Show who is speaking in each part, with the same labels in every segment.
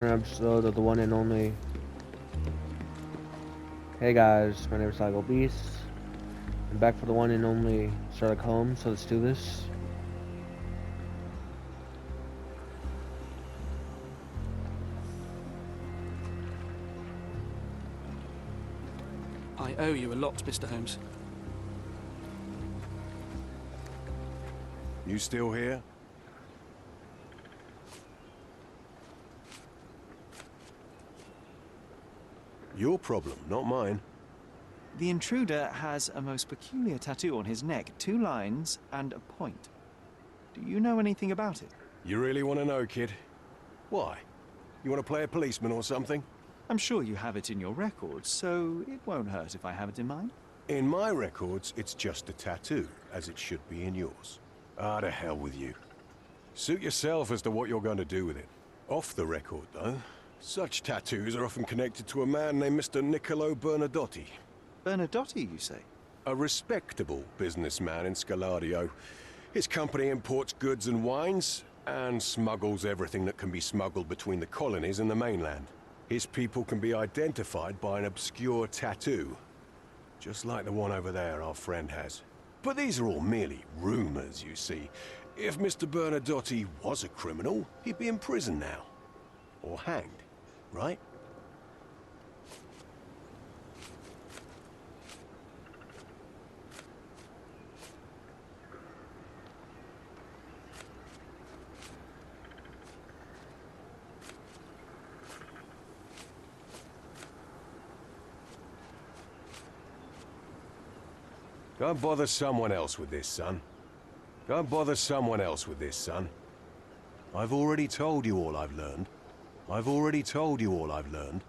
Speaker 1: Episode of the one and only. Hey guys, my name is Sherlock Beast. I'm back for the one and only Sherlock Holmes, so let's do this.
Speaker 2: I owe you a lot, Mr. Holmes.
Speaker 3: You still here? Your problem, not mine.
Speaker 4: The intruder has a most peculiar tattoo on his neck, 2 lines and a point. Do you know anything about it?
Speaker 3: You really want to know, kid? Why? You want to play a policeman or something?
Speaker 4: I'm sure you have it in your records, so it won't hurt if I have it in mine.
Speaker 3: In my records, it's just a tattoo, as it should be in yours. Ah, to hell with you. Suit yourself as to what you're going to do with it. Off the record, though, such tattoos are often connected to a man named Mr. Niccolo Bernadotti.
Speaker 4: Bernadotti, you say?
Speaker 3: A respectable businessman in Scalario. His company imports goods and wines, and smuggles everything that can be smuggled between the colonies and the mainland. His people can be identified by an obscure tattoo, just like the one over there our friend has. But these are all merely rumors, you see. If Mr. Bernadotti was a criminal, he'd be in prison now. Or hanged, right? Go and bother someone else with this, son. Go and bother someone else with this, son. I've already told you all I've learned. I've already told you all I've learned.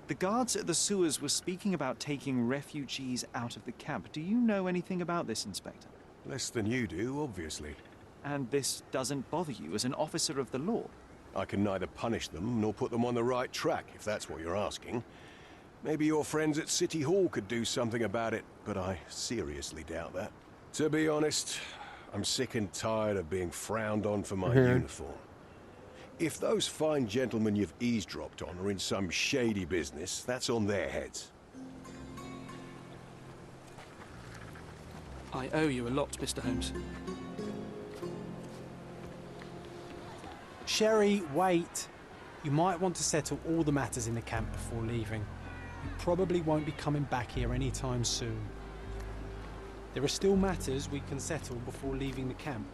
Speaker 4: The guards at the sewers were speaking about taking refugees out of the camp. Do you know anything about this, Inspector?
Speaker 3: Less than you do, obviously.
Speaker 4: And this doesn't bother you as an officer of the law?
Speaker 3: I can neither punish them nor put them on the right track, if that's what you're asking. Maybe your friends at City Hall could do something about it, but I seriously doubt that. To be honest, I'm sick and tired of being frowned on for my uniform. If those fine gentlemen you've eavesdropped on are in some shady business, that's on their heads.
Speaker 2: I owe you a lot, Mr. Holmes.
Speaker 5: Sherry, wait. You might want to settle all the matters in the camp before leaving. You probably won't be coming back here anytime soon. There are still matters we can settle before leaving the camp.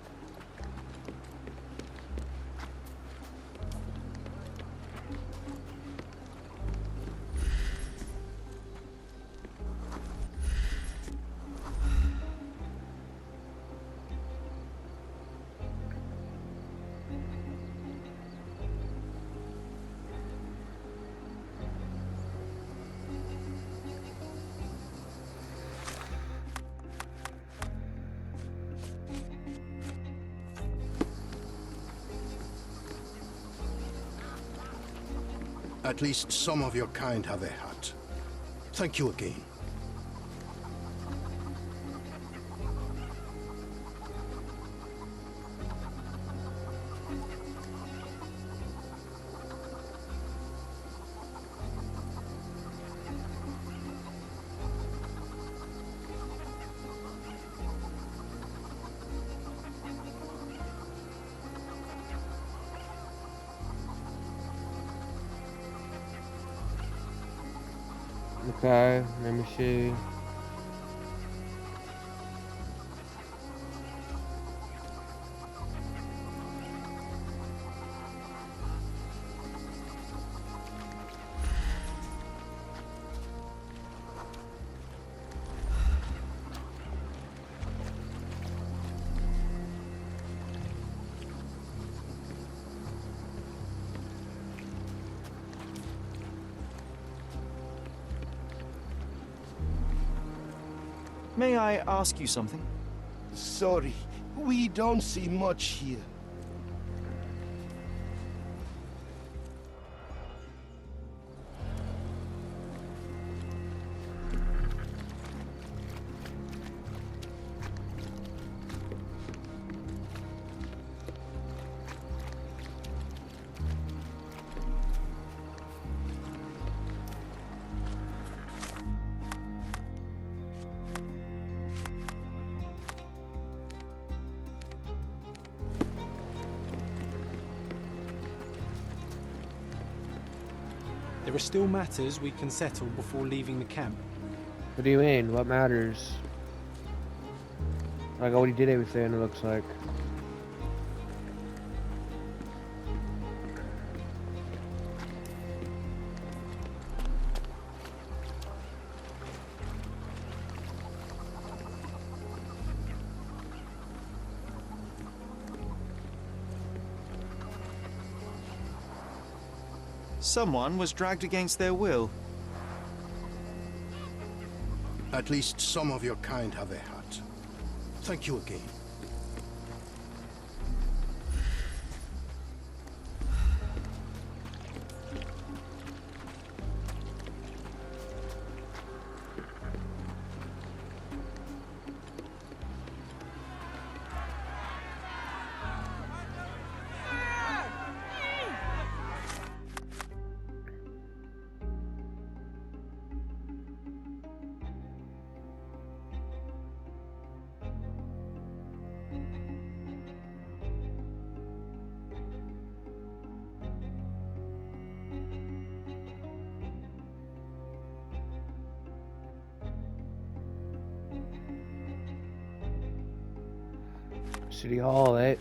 Speaker 6: At least some of your kind have a heart. Thank you again.
Speaker 1: Okay, let me see.
Speaker 4: May I ask you something?
Speaker 6: Sorry, we don't see much here.
Speaker 5: There are still matters we can settle before leaving the camp.
Speaker 1: What do you mean? What matters? Like, I already did everything, it looks like.
Speaker 4: Someone was dragged against their will.
Speaker 6: At least some of your kind have a hut. Thank you again.
Speaker 1: City Hall, eh?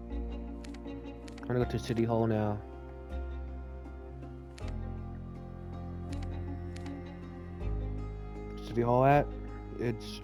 Speaker 1: I'm gonna go to City Hall now. City Hall at? It's...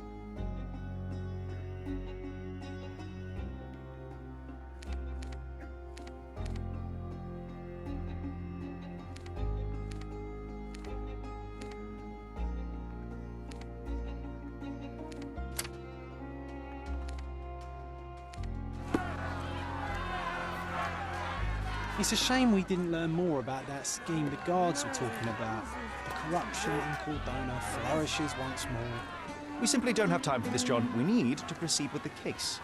Speaker 5: It's a shame we didn't learn more about that scheme the guards were talking about. The corruption in Cordona flourishes once more.
Speaker 4: We simply don't have time for this, John. We need to proceed with the case.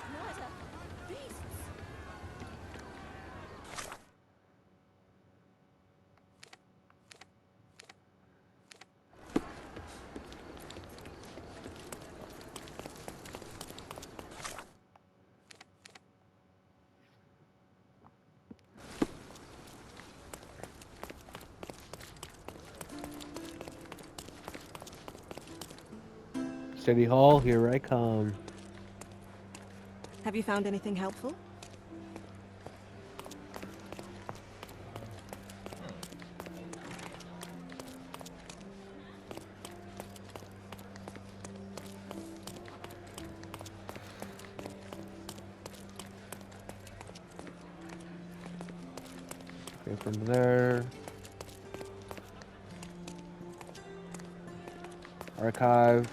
Speaker 1: City Hall, here I come.
Speaker 7: Have you found anything helpful?
Speaker 1: Okay, from there. Archive.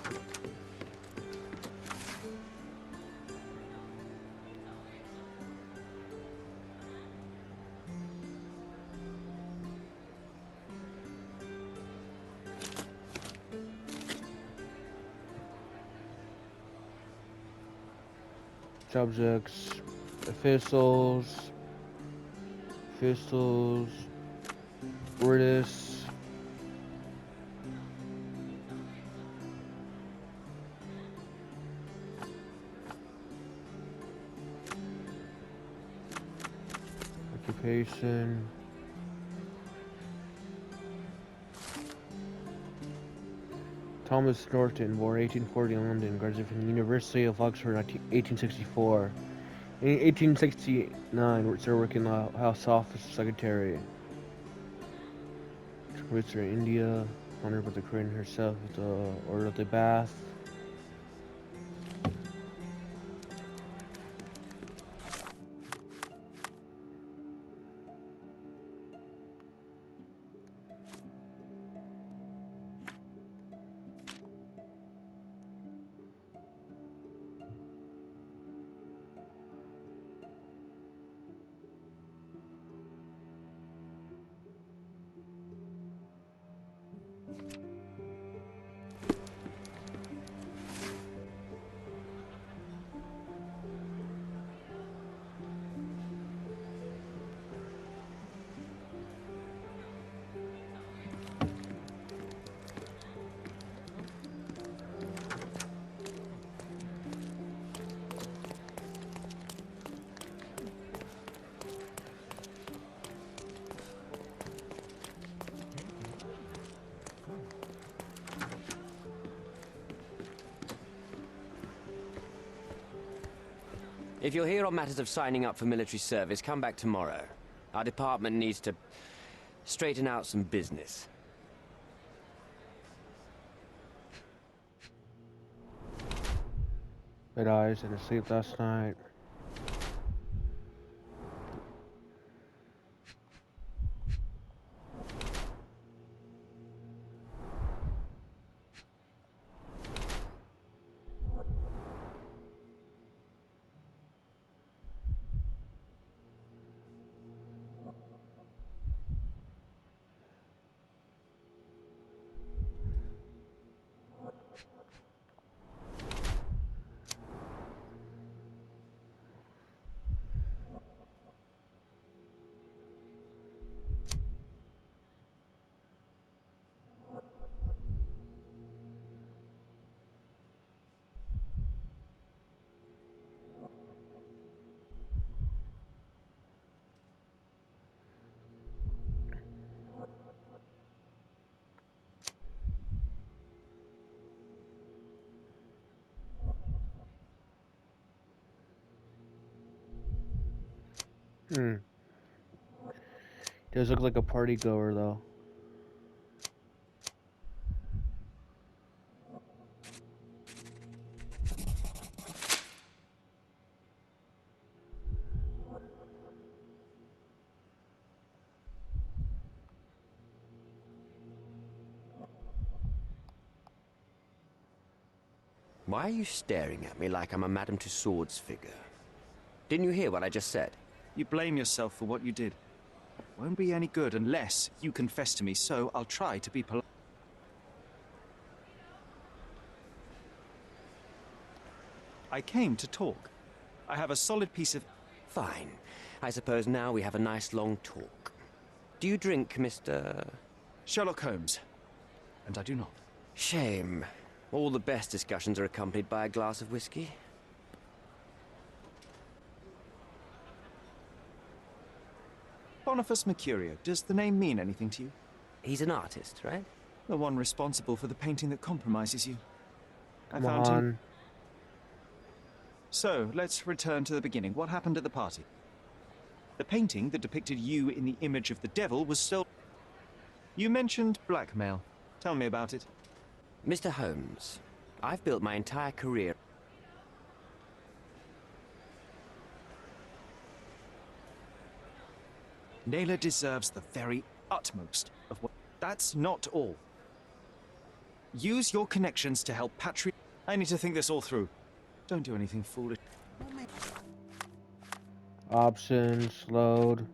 Speaker 1: Subjects, epistles, Brutus, occupation, Thomas Norton, born 1840 in London, graduated from the University of Oxford in 1864. In 1869, started working in the House Office Secretary. Roots are in India, honored by the Queen herself with the Order of the Bath.
Speaker 8: If you're here on matters of signing up for military service, come back tomorrow. Our department needs to straighten out some business.
Speaker 1: Red eyes and asleep last night. Does look like a party goer though.
Speaker 8: Why are you staring at me like I'm a Madame Tussauds figure? Didn't you hear what I just said?
Speaker 4: You blame yourself for what you did. Won't be any good unless you confess to me, so I'll try to be polite. I came to talk. I have a solid piece of...
Speaker 8: Fine. I suppose now we have a nice long talk. Do you drink, Mr...
Speaker 4: Sherlock Holmes. And I do not.
Speaker 8: Shame. All the best discussions are accompanied by a glass of whiskey.
Speaker 4: Boniface Mercurio, does the name mean anything to you?
Speaker 8: He's an artist, right?
Speaker 4: The one responsible for the painting that compromises you.
Speaker 1: Come on.
Speaker 4: So, let's return to the beginning. What happened at the party? The painting that depicted you in the image of the devil was still... You mentioned blackmail. Tell me about it.
Speaker 8: Mr. Holmes, I've built my entire career...
Speaker 4: Naylor deserves the very utmost of what... That's not all. Use your connections to help Patri... I need to think this all through. Don't do anything foolish.
Speaker 1: Options, load.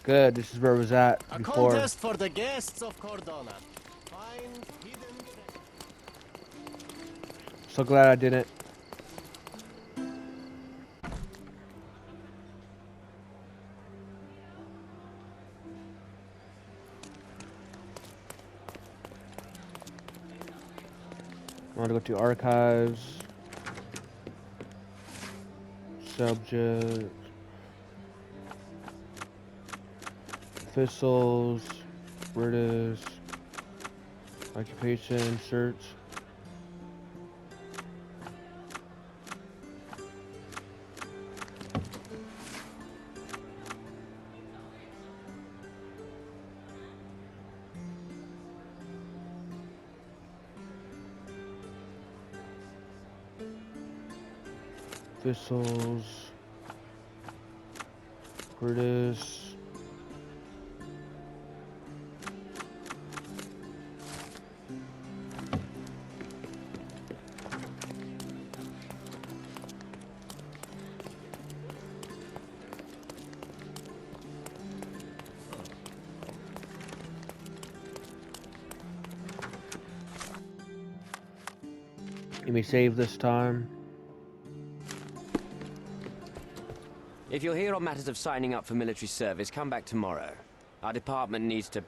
Speaker 1: Good, this is where I was at
Speaker 9: A
Speaker 1: before.
Speaker 9: contest for the guests of Cordona. Find hidden
Speaker 1: So glad I didn't. I want to go to archives. Subject. Epistles. British. Occupation. Search. Epistles. British. Let me save this time.
Speaker 8: If you're here on matters of signing up for military service, come back tomorrow. Our department needs to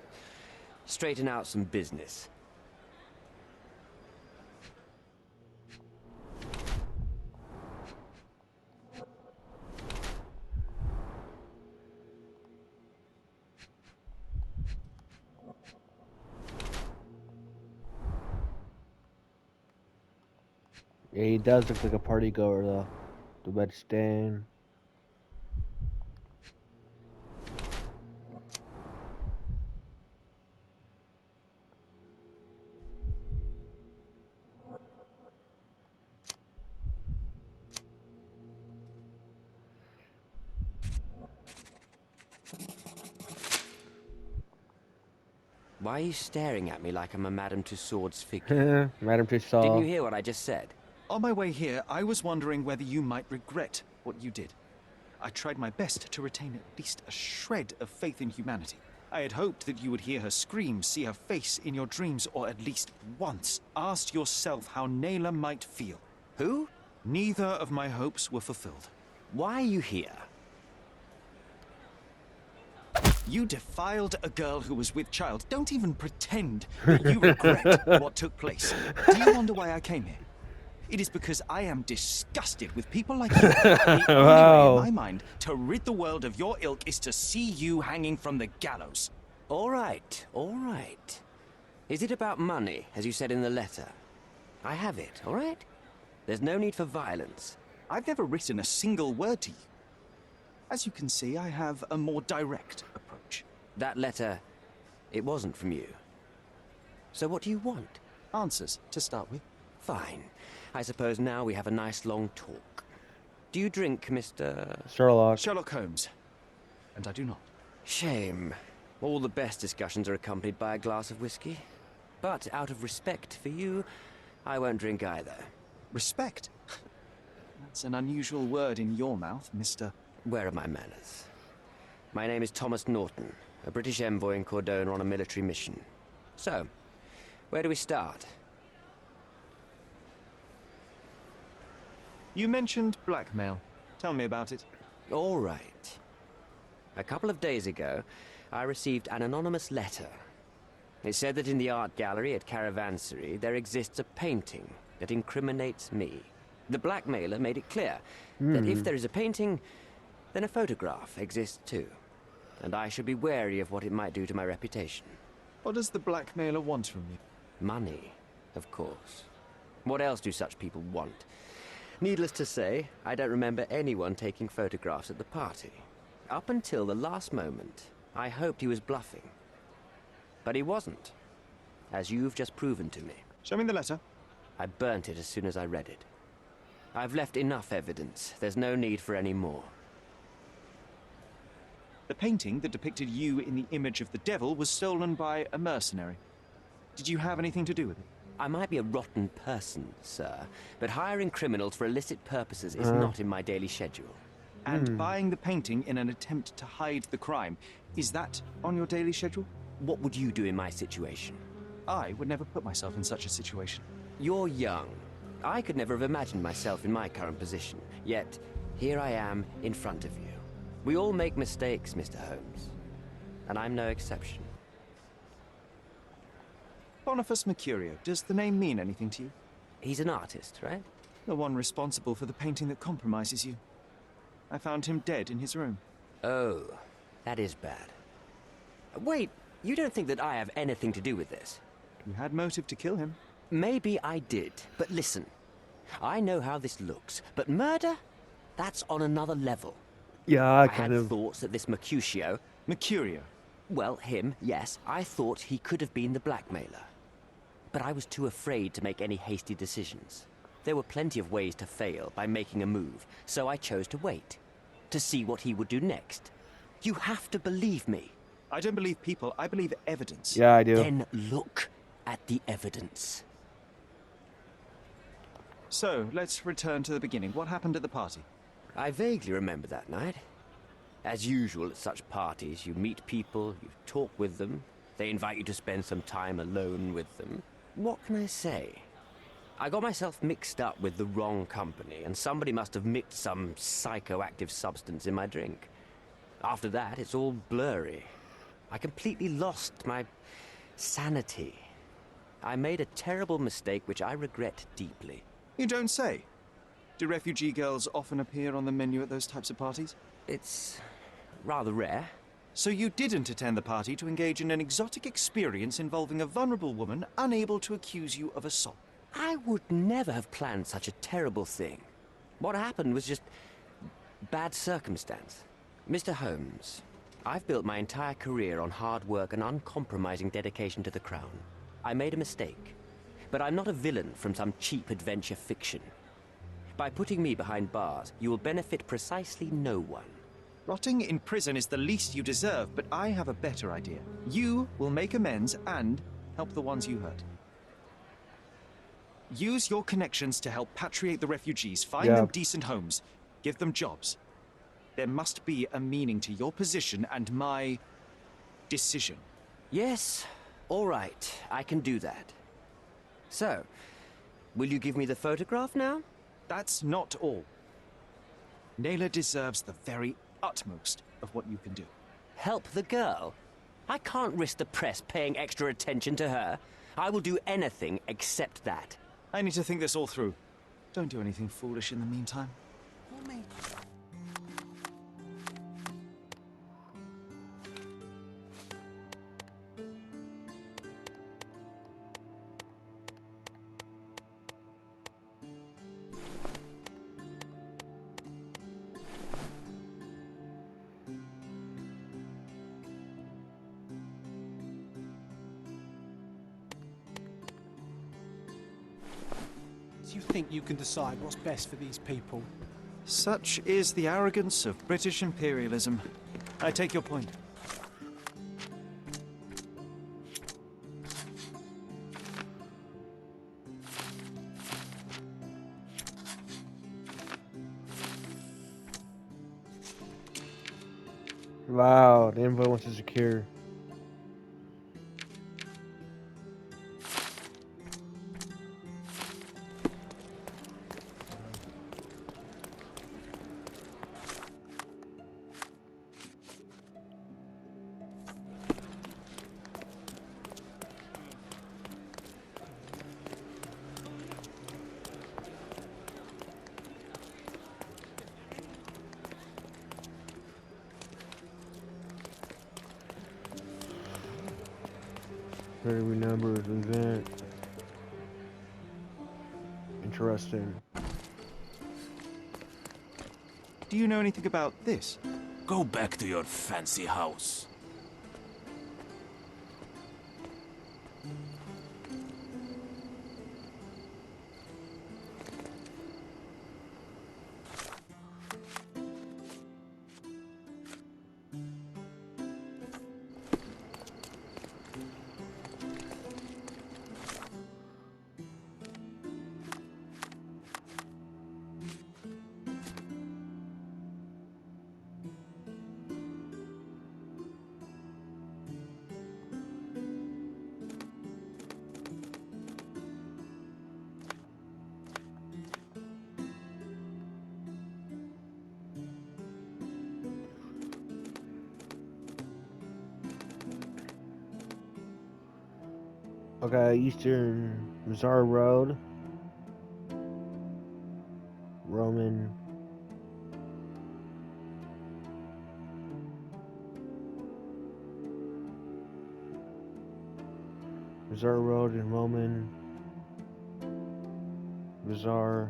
Speaker 8: straighten out some business.
Speaker 1: Yeah, he does look like a party goer though. The bed stain.
Speaker 8: Why are you staring at me like I'm a Madame Tussauds figure?
Speaker 1: Madame
Speaker 8: Didn't
Speaker 1: Tussauds.
Speaker 8: you hear what I just said?
Speaker 4: On my way here, I was wondering whether you might regret what you did. I tried my best to retain at least a shred of faith in humanity. I had hoped that you would hear her scream, see her face in your dreams, or at least once ask yourself how Naylor might feel.
Speaker 8: Who?
Speaker 4: Neither of my hopes were fulfilled.
Speaker 8: Why are you here?
Speaker 4: You defiled a girl who was with child. Don't even pretend that you regret what took place. Do you wonder why I came here? It is because I am disgusted with people like you. The only way in my mind to rid the world of your ilk is to see you hanging from the gallows.
Speaker 8: All right, all right. Is it about money, as you said in the letter? I have it, all right? There's no need for violence.
Speaker 4: I've never written a single word to you. As you can see, I have a more direct approach.
Speaker 8: That letter, it wasn't from you. So what do you want?
Speaker 4: Answers, to start with.
Speaker 8: Fine. I suppose now we have a nice long talk. Do you drink, Mr.
Speaker 1: Sherlock.
Speaker 4: Sherlock Holmes. And I do not.
Speaker 8: Shame. All the best discussions are accompanied by a glass of whiskey. But out of respect for you, I won't drink either.
Speaker 4: Respect? That's an unusual word in your mouth, Mr.
Speaker 8: Where are my manners? My name is Thomas Norton, a British envoy in Cordona on a military mission. So, where do we start?
Speaker 4: You mentioned blackmail. Tell me about it.
Speaker 8: All right. A couple of days ago, I received an anonymous letter. It said that in the art gallery at Caravansary there exists a painting that incriminates me. The blackmailer made it clear that if there is a painting, then a photograph exists too. And I should be wary of what it might do to my reputation.
Speaker 4: What does the blackmailer want from you?
Speaker 8: Money, of course. What else do such people want? Needless to say, I don't remember anyone taking photographs at the party. Up until the last moment, I hoped he was bluffing. But he wasn't, as you've just proven to me.
Speaker 4: Show me the letter.
Speaker 8: I burnt it as soon as I read it. I've left enough evidence. There's no need for any more.
Speaker 4: The painting that depicted you in the image of the devil was stolen by a mercenary. Did you have anything to do with it?
Speaker 8: I might be a rotten person, sir, but hiring criminals for illicit purposes is not in my daily schedule.
Speaker 4: And buying the painting in an attempt to hide the crime, is that on your daily schedule?
Speaker 8: What would you do in my situation?
Speaker 4: I would never put myself in such a situation.
Speaker 8: You're young. I could never have imagined myself in my current position. Yet, here I am in front of you. We all make mistakes, Mr. Holmes. And I'm no exception.
Speaker 4: Boniface Mercurio, does the name mean anything to you?
Speaker 8: He's an artist, right?
Speaker 4: The one responsible for the painting that compromises you. I found him dead in his room.
Speaker 8: Oh, that is bad. Wait, you don't think that I have anything to do with this?
Speaker 4: You had motive to kill him.
Speaker 8: Maybe I did, but listen. I know how this looks, but murder? That's on another level.
Speaker 1: Yeah,
Speaker 8: I
Speaker 1: kind
Speaker 8: had
Speaker 1: of.
Speaker 8: thoughts that this Mercutio,
Speaker 4: Mercurio.
Speaker 8: well, him, yes, I thought he could have been the blackmailer. But I was too afraid to make any hasty decisions. There were plenty of ways to fail by making a move, so I chose to wait. To see what he would do next. You have to believe me.
Speaker 4: I don't believe people, I believe evidence.
Speaker 1: Yeah, I do.
Speaker 8: Then look at the evidence.
Speaker 4: So, let's return to the beginning. What happened at the party?
Speaker 8: I vaguely remember that night. As usual at such parties, you meet people, you talk with them, they invite you to spend some time alone with them. What can I say? I got myself mixed up with the wrong company, and somebody must have mixed some psychoactive substance in my drink. After that, it's all blurry. I completely lost my sanity. I made a terrible mistake which I regret deeply.
Speaker 4: You don't say. Do refugee girls often appear on the menu at those types of parties?
Speaker 8: It's rather rare.
Speaker 4: So you didn't attend the party to engage in an exotic experience involving a vulnerable woman unable to accuse you of assault.
Speaker 8: I would never have planned such a terrible thing. What happened was just bad circumstance. Mr. Holmes, I've built my entire career on hard work and uncompromising dedication to the Crown. I made a mistake, but I'm not a villain from some cheap adventure fiction. By putting me behind bars, you will benefit precisely no one.
Speaker 4: Rotting in prison is the least you deserve, but I have a better idea. You will make amends and help the ones you hurt. Use your connections to help patriate the refugees, find them decent homes, give them jobs. There must be a meaning to your position and my decision.
Speaker 8: Yes, all right, I can do that. So, will you give me the photograph now?
Speaker 4: That's not all. Naylor deserves the very utmost of what you can do.
Speaker 8: Help the girl? I can't risk the press paying extra attention to her. I will do anything except that.
Speaker 4: I need to think this all through. Don't do anything foolish in the meantime.
Speaker 5: Do you think you can decide what's best for these people?
Speaker 4: Such is the arrogance of British imperialism. I take your point.
Speaker 1: Wow, the info wants to secure. Every number of event. Interesting.
Speaker 4: Do you know anything about this?
Speaker 10: Go back to your fancy house.
Speaker 1: Okay, Eastern Bazaar Road. Roman. Bazaar Road and Roman. Bazaar.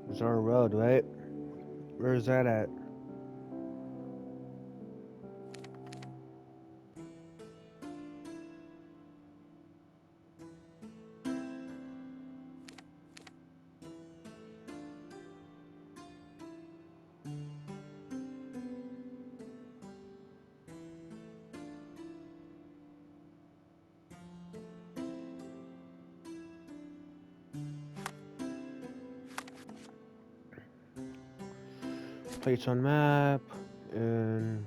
Speaker 1: Bazaar Road, right? Where is that at? place on map, and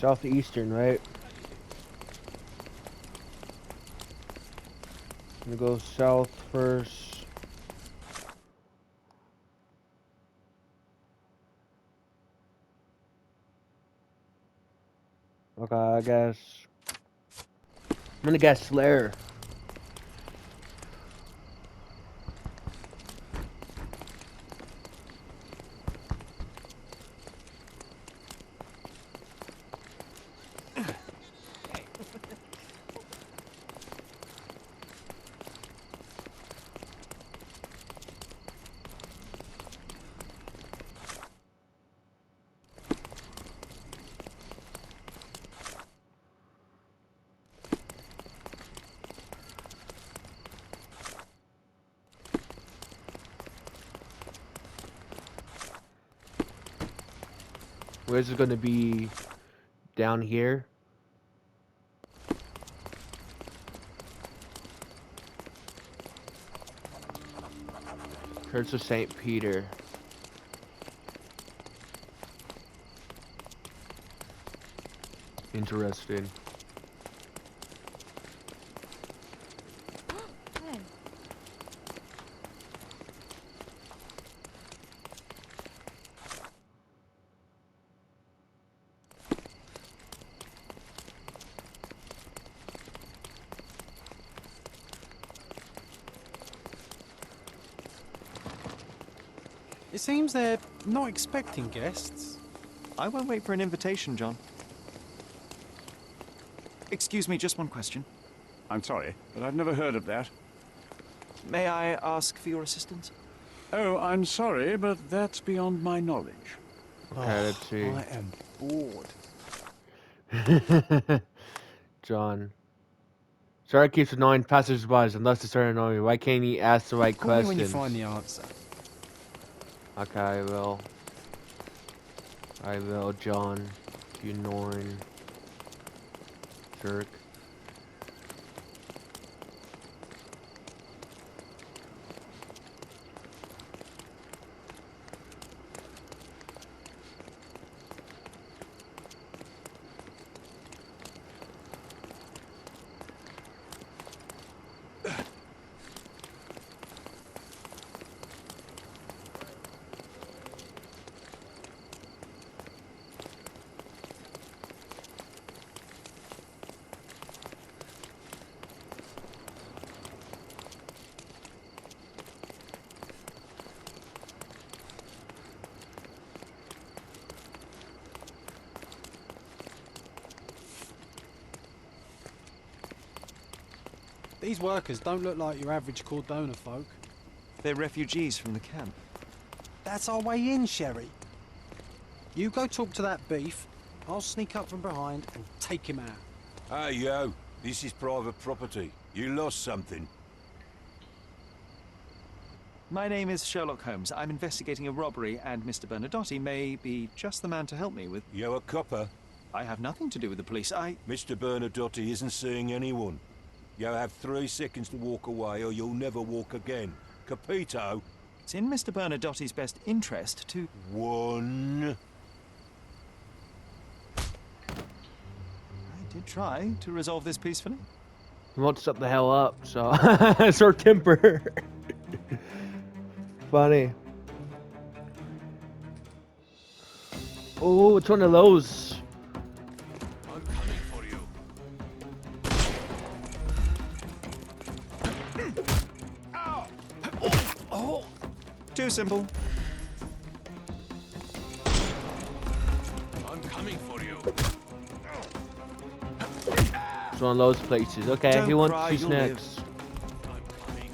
Speaker 1: southeastern, right? I'm gonna go south first. Okay, I guess I'm gonna guess Slayer. Where's it gonna be? Down here? Church of St. Peter. Interesting.
Speaker 5: It seems they're not expecting guests.
Speaker 4: I won't wait for an invitation, John. Excuse me, just one question.
Speaker 10: I'm sorry, but I've never heard of that.
Speaker 4: May I ask for your assistance?
Speaker 10: Oh, I'm sorry, but that's beyond my knowledge.
Speaker 1: Okay, let's see.
Speaker 5: I am bored.
Speaker 1: John. Sorry keeps annoying passersby unless they start annoying me. Why can't he ask the right
Speaker 5: Call me
Speaker 1: questions?
Speaker 5: when you find the answer.
Speaker 1: Okay, I will. I will, John. You annoying jerk.
Speaker 5: These workers don't look like your average Cordona folk.
Speaker 4: They're refugees from the camp.
Speaker 5: That's our way in, Sherry. You go talk to that beef. I'll sneak up from behind and take him out.
Speaker 11: Hey, yo. This is private property. You lost something.
Speaker 4: My name is Sherlock Holmes. I'm investigating a robbery, and Mr. Bernadotte may be just the man to help me with...
Speaker 11: You a copper?
Speaker 4: I have nothing to do with the police.
Speaker 11: Mr. Bernadotte isn't seeing anyone. You have 3 seconds to walk away, or you'll never walk again. Capito?
Speaker 4: It's in Mr. Bernadotte's best interest to...
Speaker 11: 1.
Speaker 4: I did try to resolve this peacefully.
Speaker 1: He won't shut the hell up, so... Short temper. Funny. Oh, it's one of those.
Speaker 11: I'm coming for you.
Speaker 4: Oh! Too simple.
Speaker 11: I'm coming for you.
Speaker 1: It's one of those places. Okay,
Speaker 4: Don't
Speaker 1: who wants
Speaker 4: cry,
Speaker 1: to choose
Speaker 4: you'll live.
Speaker 1: next?
Speaker 11: I'm coming.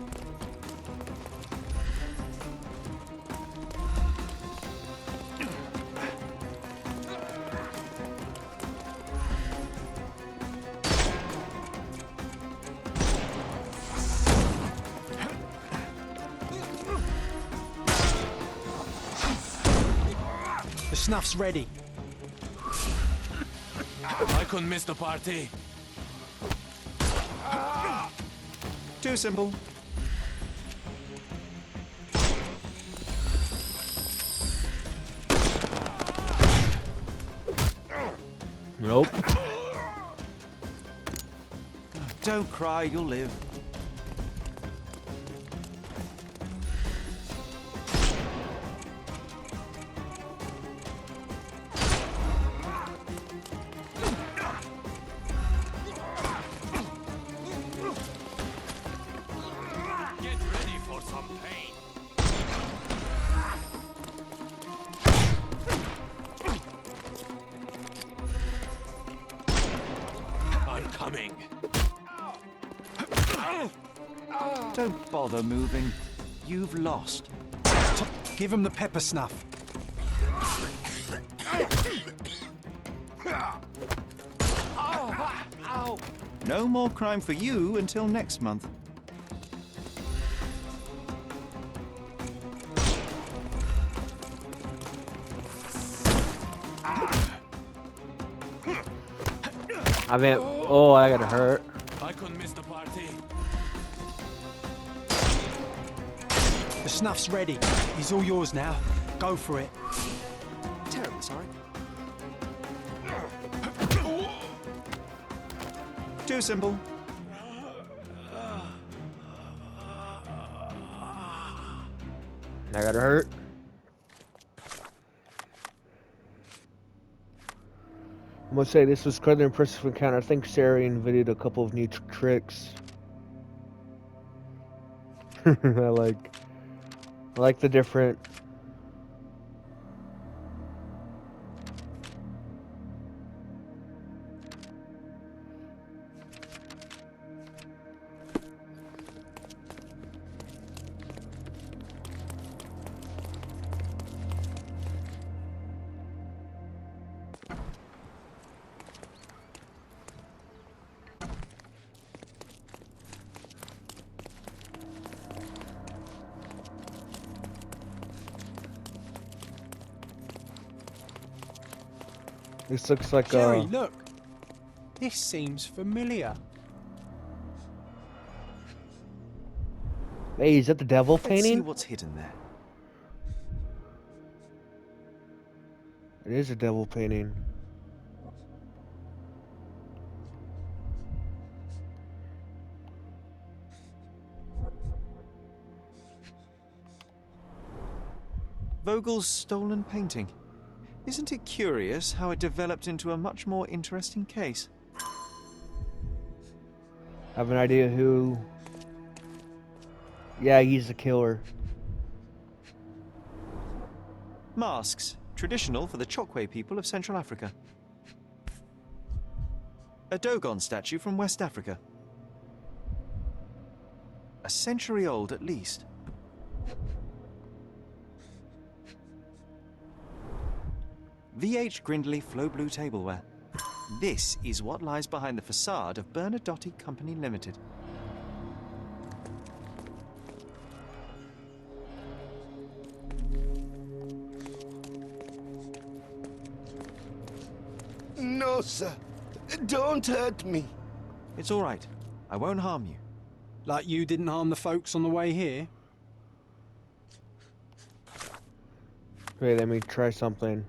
Speaker 5: The snuff's ready.
Speaker 11: I couldn't miss the party.
Speaker 4: Too simple.
Speaker 1: Nope.
Speaker 4: Don't cry, you'll live.
Speaker 11: Get ready for some pain. I'm coming.
Speaker 4: Don't bother moving. You've lost.
Speaker 5: Give him the pepper snuff.
Speaker 4: No more crime for you until next month.
Speaker 1: I mean, oh, I got hurt.
Speaker 11: I couldn't miss the party.
Speaker 5: The snuff's ready. He's all yours now. Go for it.
Speaker 2: Terribly sorry.
Speaker 4: Too simple.
Speaker 1: I got hurt. I must say this was quite an impressive encounter. I think Sarah videoed a couple of new tricks. I like the different. This looks like
Speaker 5: Jerry, look. This seems familiar.
Speaker 1: Hey, is that the devil
Speaker 4: Let's see
Speaker 1: painting?
Speaker 4: what's hidden there.
Speaker 1: It is a devil painting.
Speaker 4: Vogel's stolen painting. Isn't it curious how it developed into a much more interesting case?
Speaker 1: I have an idea who. Yeah, he's the killer.
Speaker 4: Masks, traditional for the Chokwe people of Central Africa. A Dogon statue from West Africa. A century old at least. VH Grindley Flow Blue tableware. This is what lies behind the facade of Bernadotte Company Limited.
Speaker 6: No, sir. Don't hurt me.
Speaker 4: It's all right. I won't harm you.
Speaker 5: Like you didn't harm the folks on the way here.
Speaker 1: Wait, let me try something.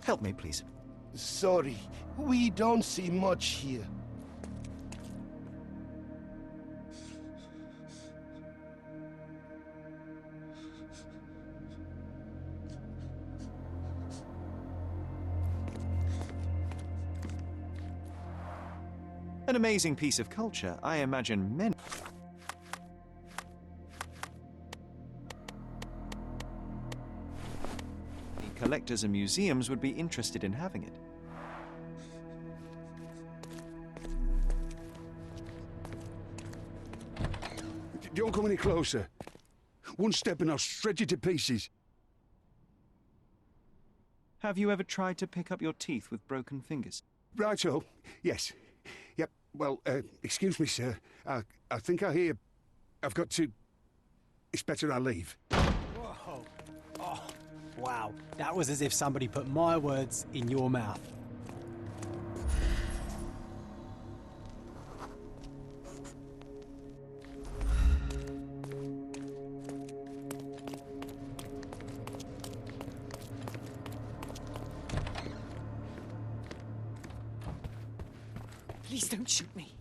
Speaker 4: Help me, please.
Speaker 6: Sorry, we don't see much here.
Speaker 4: An amazing piece of culture, I imagine many collectors and museums would be interested in having it.
Speaker 6: Don't come any closer. One step and I'll shred you to pieces.
Speaker 4: Have you ever tried to pick up your teeth with broken fingers?
Speaker 6: Righto. Yes. Yep. Well, excuse me, sir. I think I hear... I've got to... It's better I leave.
Speaker 5: Whoa. Oh, wow. That was as if somebody put my words in your mouth.
Speaker 7: Please don't shoot me.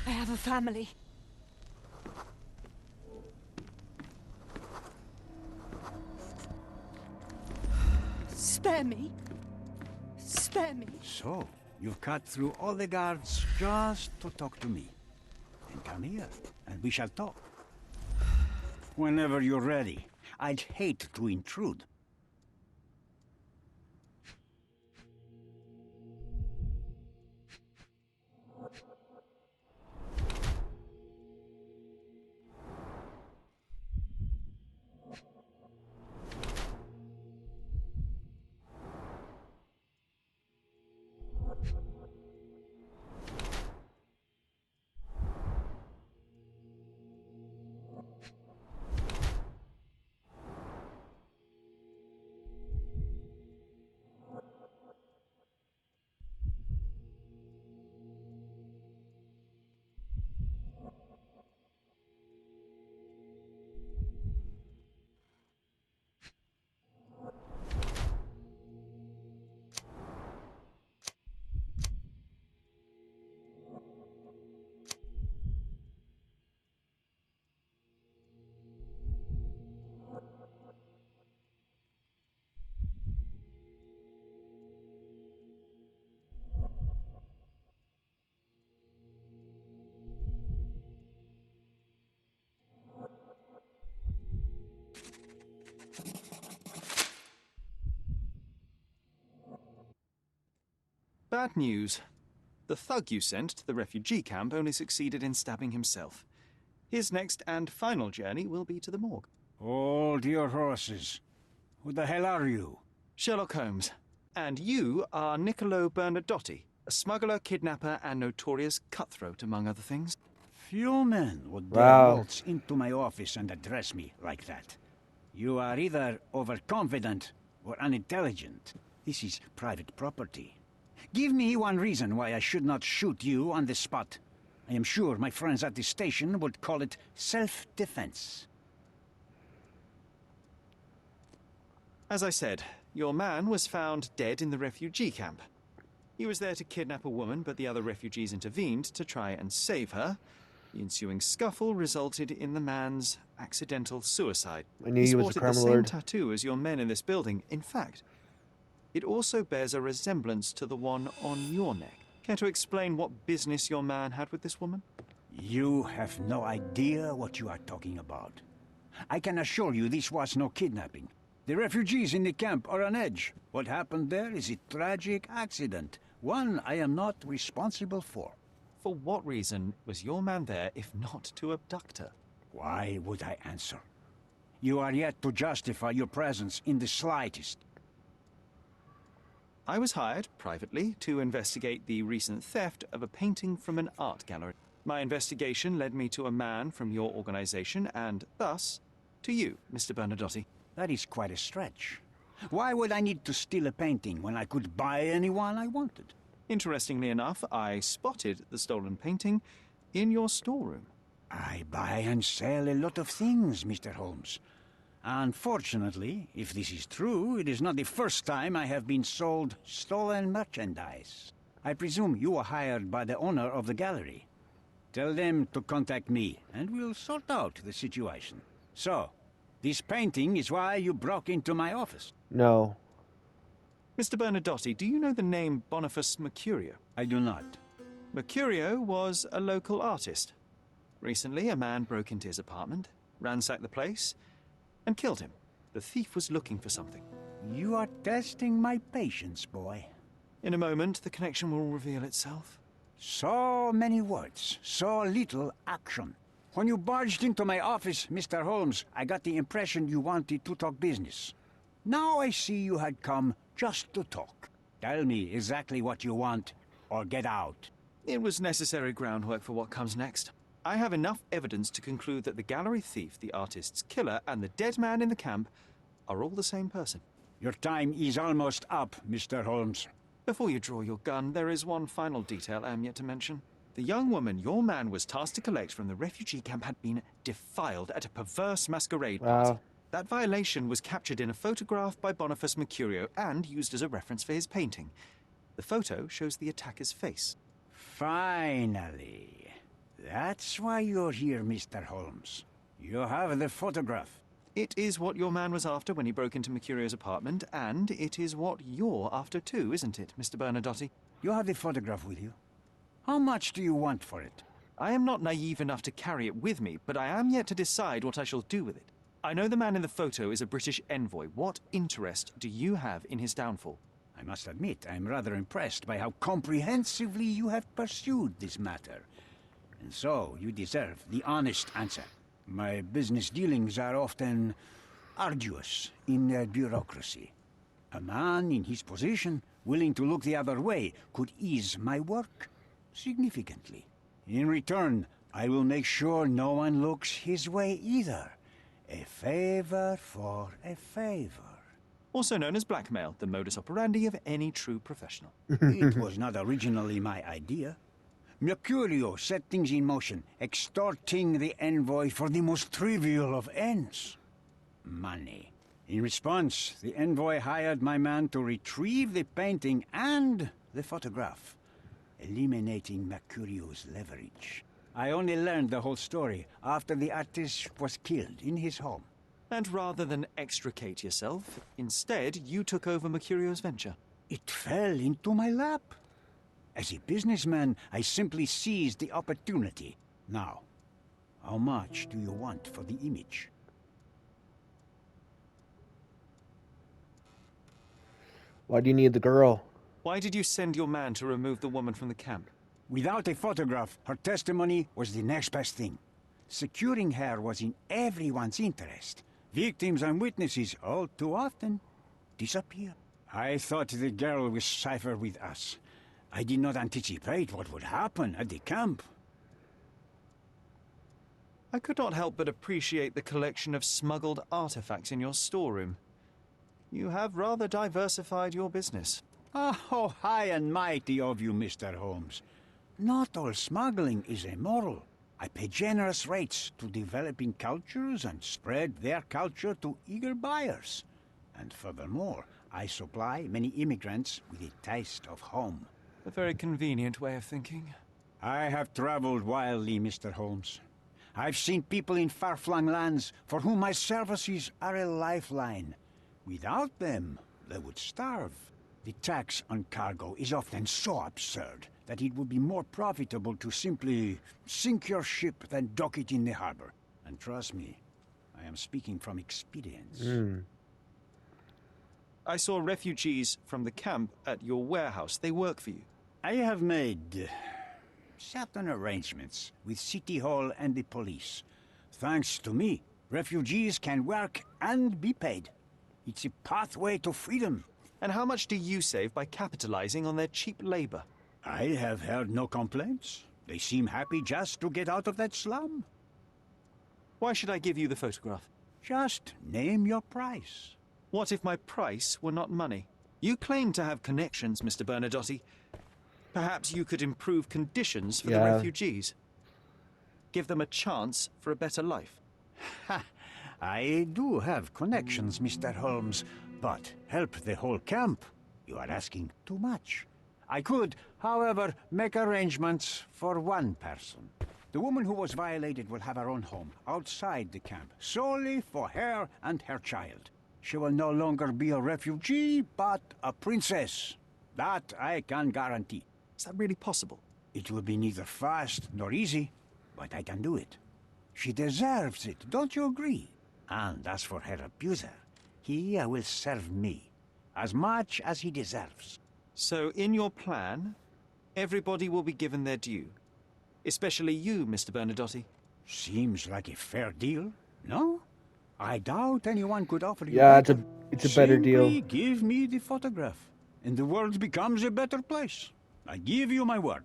Speaker 7: I have a family. Spare me. Spare me.
Speaker 10: So, you've cut through all the guards just to talk to me. Then come here, and we shall talk. Whenever you're ready. I'd hate to intrude.
Speaker 4: Bad news. The thug you sent to the refugee camp only succeeded in stabbing himself. His next and final journey will be to the morgue.
Speaker 10: Hold your horses. Who the hell are you?
Speaker 4: Sherlock Holmes. And you are Niccolo Bernadotti, a smuggler, kidnapper, and notorious cutthroat, among other things.
Speaker 10: Few men would dare
Speaker 1: Wow.
Speaker 10: waltz into my office and address me like that. You are either overconfident or unintelligent. This is private property. Give me one reason why I should not shoot you on the spot. I am sure my friends at the station would call it self-defense.
Speaker 4: As I said, your man was found dead in the refugee camp. He was there to kidnap a woman, but the other refugees intervened to try and save her. The ensuing scuffle resulted in the man's accidental suicide.
Speaker 1: I knew he was a
Speaker 4: sported
Speaker 1: crime
Speaker 4: the same
Speaker 1: lord.
Speaker 4: tattoo as your men in this building. In fact, it also bears a resemblance to the one on your neck. Care to explain what business your man had with this woman?
Speaker 10: You have no idea what you are talking about. I can assure you this was no kidnapping. The refugees in the camp are on edge. What happened there is a tragic accident, one I am not responsible for.
Speaker 4: For what reason was your man there if not to abduct her?
Speaker 10: Why would I answer? You are yet to justify your presence in the slightest.
Speaker 4: I was hired, privately, to investigate the recent theft of a painting from an art gallery. My investigation led me to a man from your organization, and thus, to you, Mr. Bernadotti.
Speaker 10: That is quite a stretch. Why would I need to steal a painting when I could buy anyone I wanted?
Speaker 4: Interestingly enough, I spotted the stolen painting in your storeroom.
Speaker 10: I buy and sell a lot of things, Mr. Holmes. Unfortunately, if this is true, it is not the first time I have been sold stolen merchandise. I presume you were hired by the owner of the gallery. Tell them to contact me, and we'll sort out the situation. So, this painting is why you broke into my office.
Speaker 1: No.
Speaker 4: Mr. Bernadotti, do you know the name Boniface Mercurio?
Speaker 10: I do not.
Speaker 4: Mercurio was a local artist. Recently, a man broke into his apartment, ransacked the place, and killed him. The thief was looking for something.
Speaker 10: You are testing my patience, boy.
Speaker 4: In a moment, the connection will reveal itself.
Speaker 10: So many words, so little action. When you barged into my office, Mr. Holmes, I got the impression you wanted to talk business. Now I see you had come just to talk. Tell me exactly what you want, or get out.
Speaker 4: It was necessary groundwork for what comes next. I have enough evidence to conclude that the gallery thief, the artist's killer, and the dead man in the camp are all the same person.
Speaker 10: Your time is almost up, Mr. Holmes.
Speaker 4: Before you draw your gun, there is one final detail I am yet to mention. The young woman your man was tasked to collect from the refugee camp had been defiled at a perverse masquerade party. That violation was captured in a photograph by Boniface Mercurio and used as a reference for his painting. The photo shows the attacker's face.
Speaker 10: Finally. That's why you're here, Mr. Holmes. You have the photograph.
Speaker 4: It is what your man was after when he broke into Mercurio's apartment, and it is what you're after too, isn't it, Mr. Bernadotte?
Speaker 10: You have the photograph with you? How much do you want for it?
Speaker 4: I am not naive enough to carry it with me, but I am yet to decide what I shall do with it. I know the man in the photo is a British envoy. What interest do you have in his downfall?
Speaker 10: I must admit, I'm rather impressed by how comprehensively you have pursued this matter. And so, you deserve the honest answer. My business dealings are often arduous in their bureaucracy. A man in his position, willing to look the other way, could ease my work significantly. In return, I will make sure no one looks his way either. A favor for a favor.
Speaker 4: Also known as blackmail, the modus operandi of any true professional.
Speaker 10: It was not originally my idea. Mercurio set things in motion, extorting the envoy for the most trivial of ends. Money. In response, the envoy hired my man to retrieve the painting and the photograph, eliminating Mercurio's leverage. I only learned the whole story after the artist was killed in his home.
Speaker 4: And rather than extricate yourself, instead you took over Mercurio's venture.
Speaker 10: It fell into my lap. As a businessman, I simply seized the opportunity. Now, how much do you want for the image?
Speaker 1: Why do you need the girl?
Speaker 4: Why did you send your man to remove the woman from the camp?
Speaker 10: Without a photograph, her testimony was the next best thing. Securing her was in everyone's interest. Victims and witnesses, all too often, disappear. I thought the girl was safer with us. I did not anticipate what would happen at the camp.
Speaker 4: I could not help but appreciate the collection of smuggled artifacts in your storeroom. You have rather diversified your business.
Speaker 10: Oh, high and mighty of you, Mr. Holmes. Not all smuggling is immoral. I pay generous rates to developing cultures and spread their culture to eager buyers. And furthermore, I supply many immigrants with a taste of home.
Speaker 4: A very convenient way of thinking.
Speaker 10: I have traveled wildly, Mr. Holmes. I've seen people in far-flung lands for whom my services are a lifeline. Without them, they would starve. The tax on cargo is often so absurd that it would be more profitable to simply sink your ship than dock it in the harbor. And trust me, I am speaking from experience.
Speaker 4: I saw refugees from the camp at your warehouse. They work for you.
Speaker 10: I have made certain arrangements with City Hall and the police. Thanks to me, refugees can work and be paid. It's a pathway to freedom.
Speaker 4: And how much do you save by capitalizing on their cheap labor?
Speaker 10: I have heard no complaints. They seem happy just to get out of that slum.
Speaker 4: Why should I give you the photograph?
Speaker 10: Just name your price.
Speaker 4: What if my price were not money? You claim to have connections, Mr. Bernadotte. Perhaps you could improve conditions for the refugees. Give them a chance for a better life.
Speaker 10: Ha! I do have connections, Mr. Holmes, but help the whole camp? You are asking too much. I could, however, make arrangements for one person. The woman who was violated will have her own home outside the camp, solely for her and her child. She will no longer be a refugee, but a princess. That I can guarantee.
Speaker 4: Is that really possible?
Speaker 10: It will be neither fast nor easy, but I can do it. She deserves it, don't you agree? And as for her abuser, he will serve me, as much as he deserves.
Speaker 4: So, in your plan, everybody will be given their due. Especially you, Mr. Bernadotte.
Speaker 10: Seems like a fair deal, no? I doubt anyone could offer you
Speaker 1: Yeah,
Speaker 10: better.
Speaker 1: it's a better deal.
Speaker 10: Simply give me the photograph, and the world becomes a better place. I give you my word.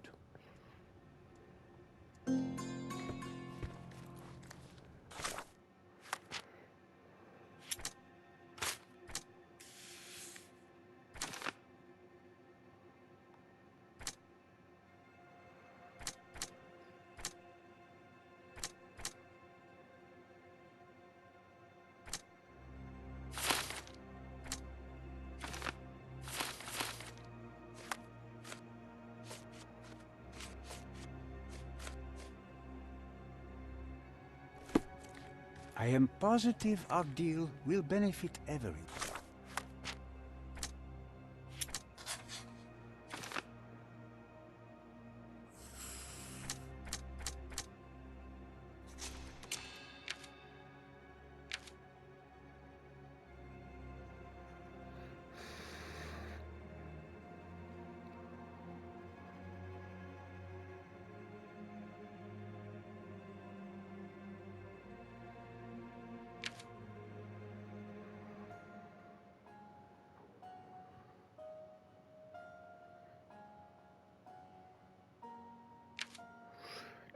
Speaker 10: I am positive our deal will benefit everyone.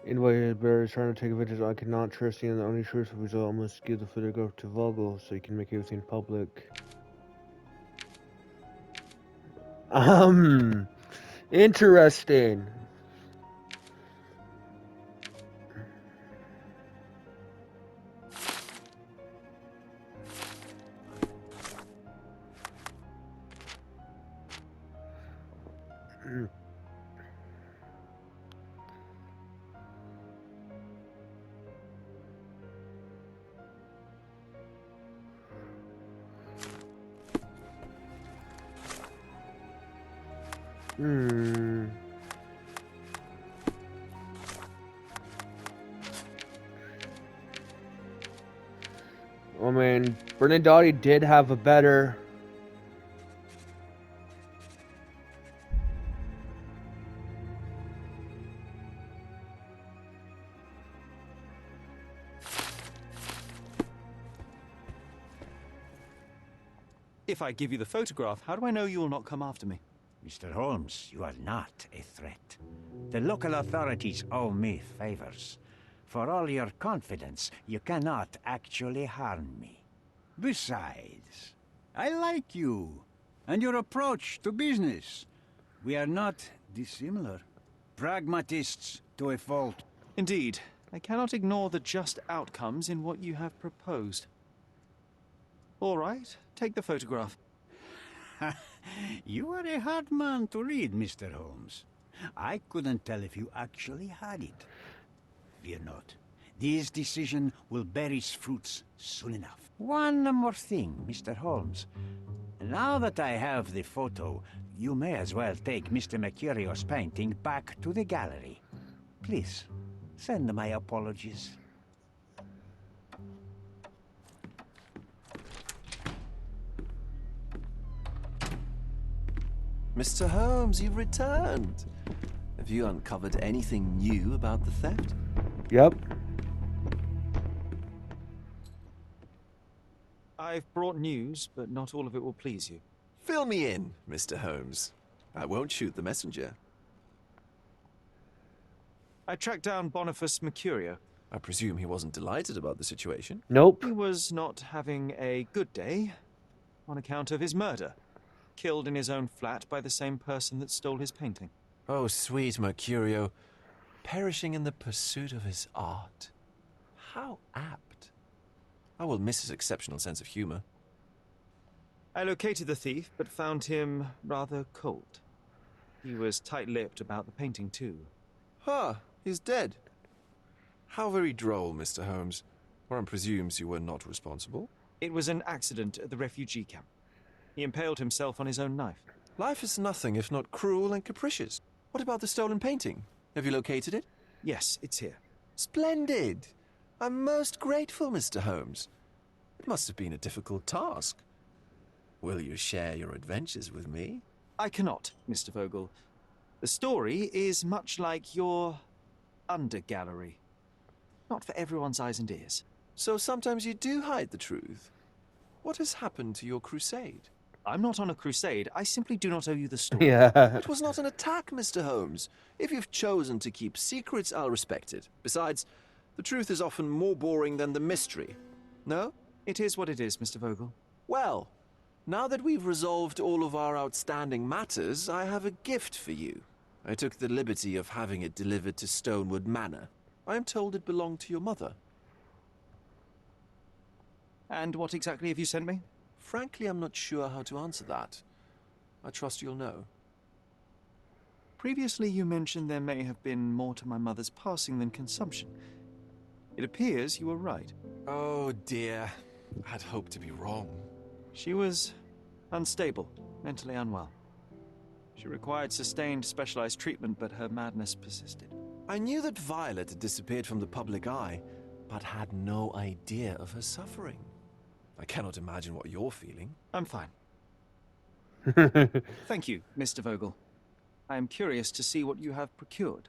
Speaker 1: Anyway, Bear is trying to take advantage. I cannot trust you, and the only truthful result I must give the photograph to Vogel so he can make everything public. Interesting. I mean, Bernadotte did have a better...
Speaker 4: If I give you the photograph, how do I know you will not come after me?
Speaker 10: Mr. Holmes, you are not a threat. The local authorities owe me favors. For all your confidence, you cannot actually harm me. Besides, I like you and your approach to business. We are not dissimilar. Pragmatists to a fault.
Speaker 4: Indeed, I cannot ignore the just outcomes in what you have proposed. All right, take the photograph.
Speaker 10: You are a hard man to read, Mr. Holmes. I couldn't tell if you actually had it. Fear not. This decision will bear its fruits soon enough. One more thing, Mr. Holmes. Now that I have the photo, you may as well take Mr. Mercurio's painting back to the gallery. Please, send my apologies.
Speaker 2: Mr. Holmes, you've returned. Have you uncovered anything new about the theft?
Speaker 1: Yep.
Speaker 4: I've brought news, but not all of it will please you.
Speaker 2: Fill me in, Mr. Holmes. I won't shoot the messenger.
Speaker 4: I tracked down Boniface Mercurio.
Speaker 2: I presume he wasn't delighted about the situation.
Speaker 1: Nope.
Speaker 4: He was not having a good day on account of his murder. Killed in his own flat by the same person that stole his painting.
Speaker 2: Oh, sweet Mercurio. Perishing in the pursuit of his art. How apt. I will miss his exceptional sense of humor.
Speaker 4: I located the thief, but found him rather cold. He was tight-lipped about the painting, too.
Speaker 2: Huh, he's dead. How very droll, Mr. Holmes. One presumes you were not responsible.
Speaker 4: It was an accident at the refugee camp. He impaled himself on his own knife.
Speaker 2: Life is nothing if not cruel and capricious. What about the stolen painting? Have you located it?
Speaker 4: Yes, it's here.
Speaker 2: Splendid! I'm most grateful, Mr. Holmes. It must have been a difficult task. Will you share your adventures with me?
Speaker 4: I cannot, Mr. Vogel. The story is much like your undergallery. Not for everyone's eyes and ears.
Speaker 2: So sometimes you do hide the truth. What has happened to your crusade?
Speaker 4: I'm not on a crusade. I simply do not owe you the story.
Speaker 1: Yeah.
Speaker 2: It was not an attack, Mr. Holmes. If you've chosen to keep secrets, I'll respect it. Besides, the truth is often more boring than the mystery. No?
Speaker 4: It is what it is, Mr. Vogel.
Speaker 2: Well, now that we've resolved all of our outstanding matters, I have a gift for you. I took the liberty of having it delivered to Stonewood Manor. I am told it belonged to your mother.
Speaker 4: And what exactly have you sent me?
Speaker 2: Frankly, I'm not sure how to answer that. I trust you'll know.
Speaker 4: Previously, you mentioned there may have been more to my mother's passing than consumption. It appears you were right.
Speaker 2: Oh dear. I'd hoped to be wrong.
Speaker 4: She was unstable, mentally unwell. She required sustained, specialized treatment, but her madness persisted.
Speaker 2: I knew that Violet had disappeared from the public eye, but had no idea of her suffering. I cannot imagine what you're feeling.
Speaker 4: I'm fine. Thank you, Mr. Vogel. I am curious to see what you have procured.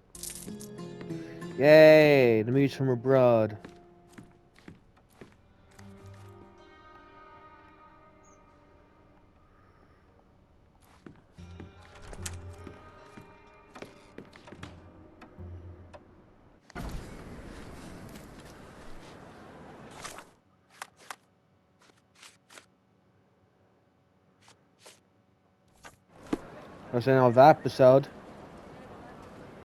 Speaker 1: Yay, the news from abroad. That's the end of that episode.